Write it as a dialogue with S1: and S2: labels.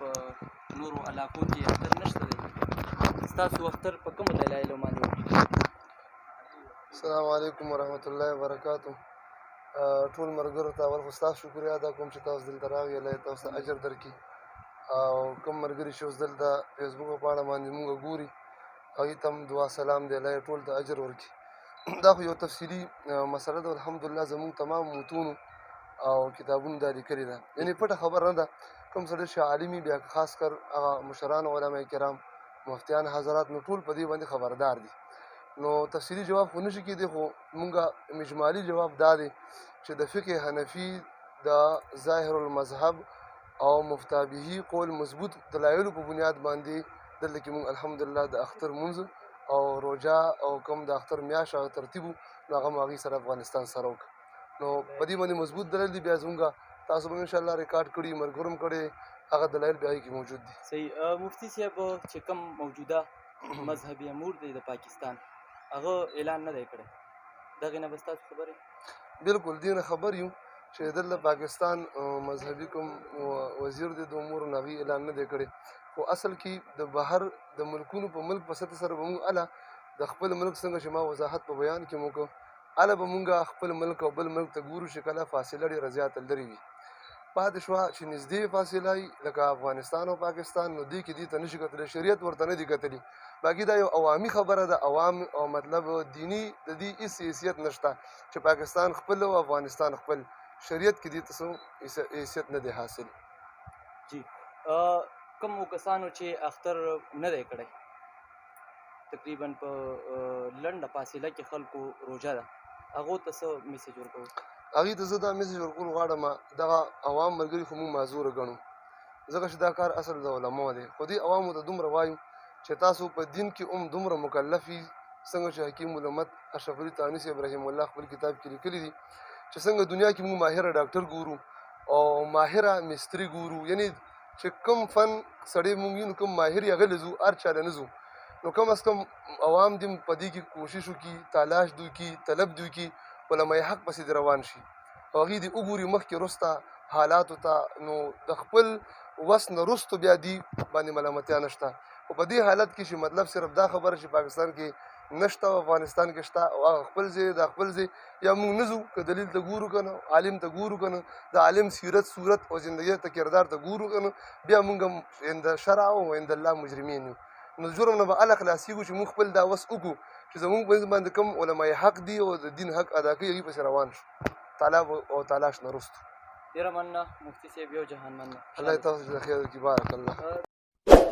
S1: په نورو علاقو کې اختر نشته دی. ستاسو اختر په کومو دلایلو باندې وکړي؟
S2: السلام علیکم ورحمت الله وبرکاتو. ټول ملګرو ته اول خو ستاسو شکریه ادا کوم چې تاسو دلته راغلئ. الله یې تاسو ته اجر درکړي. او کوم ملګري چې اوس دلته فیسبوک په پاڼه باندې مونږ ګوري هغوی ته هم دعا سلام دی. الله یې ټول ته اجر ورکړي. دا خو یو تفصیلي مسله ده. الحمدلله زمونږ تمام متونو او کتابونو دا لیکلې ده. یعنې پټه خبره نه ده. کوم سړی چې عالم وي بیا خاص کر هغه مشران علما کرام مفتیان حضرات نو ټول په دې باندې خبردار دي. نو تفصیلي جواب خو نشي کېدی خو مونږ اجمالي جواب دا دی چې د فقه حنفي د ظاهر المذهب او مفتابه قول مضبوط دلایلو په بنیاد باندې دلته کې مونږ الحمدلله د اختر مونځ او روژه او کوم د اختر میاشت هغه ترتیب و نو هغه مو هغوی سره افغانستان سره وکړه. نو په دې باندې مضبوط دلایل دي. بیا زمونږ تاسو به انشاءالله ریکارډ کړي ملګرو هم کړی هغه دلایل بیا هغې کې موجود دي.
S1: صحیح. مفتي صاحب چې کوم موجوده مذهبي امور دی د پاکستان هغه اعلان نه دی کړی، دغې نه به ستاسو خبرې؟
S2: بالکل دې نه خبر یو چې دلته پاکستان مذهبي کوم وزیر دی د امورو نه هغوی اعلان نه دی کړی. خو اصل کې د بهر د ملکونو په ملک په سطح سره به مونږ هله د خپل ملک څنګه چې ما وضاحت په بیان کې مو وکړ هله به مونږ خپل ملک او بل ملک ته ګورو چې کله فاصله ډېره زیاته لرې وي. پاتې شوه چې نږدې فاصله وي لکه افغانستان او پاکستان نو دې کې دې ته نشي کتلی، شریعت ورته نه دي کتلي. باقي دا یو عوامي خبره ده. عوام او مطلب دیني د دې هېڅ حیثیت نشته چې پاکستان خپل او افغانستان خپل. شریعت کې دې ته څه حیثیت نه دی حاصل.
S1: جی. کومو کسانو چې اختر نه دی کړی تقریبا په لنډه فاصله کې خلکو روژه ده هغو ته څه میسج ورکوو؟
S2: هغوی ته زه دا میسج ورکول غواړم دغه عوام ملګري خو مونږ معذوره ګڼو ځکه چې دا کار اصل د علماو دی. خو دې عوامو ته دومره وایو چې تاسو په دین کې هم دومره مکلف یي څنګه چې حکیم الامت اشرف علي تاني صاحب رحم الله خپل کتاب کې لیکلي دي چې څنګه دنیا کې مونږ ماهره ډاکټر ګورو او ماهره مستري ګورو. یعنې چې کوم فن سړی مونږ یو نو کوم ماهر یې هغه له ځو هر چا له نه ځو. نو کم از کم عوام دې په دې کې کوشش وکړي تلاش دې وکړي طلب دې وکړي علماء حق پسې دې روان شي او هغوی دې وګوري مخکې وروسته حالاتو ته. نو د خپل وس نه وروستو بیا دې باندې ملامتیا نشته. خو په دې حالت کې چې مطلب صرف دا خبره چې پاکستان کې نشته او افغانستان کې شته او هغه خپل ځای دا خپل ځای یا مونږ نه ځو که دلیل ته ګورو که نه عالم ته ګورو که نه د عالم سیرت صورت او زندګۍ ته کردار ته ګورو که نه بیا مونږ هم عند شرع او عند الله مجرمین یو. نو جرم نه به هله خلاصېږو چې مونږ خپل دا وس وکړو چې زمونږ په باندې کوم علماء حق دي او د دین حق ادا کوي هغوی پسې روان شو طلب او تلاش نه وروستو.
S1: ډېره مننه مفتي صاحب، یو جهان مننه.
S2: الله یې تاسو ته د خیر وکړي. بارک الله.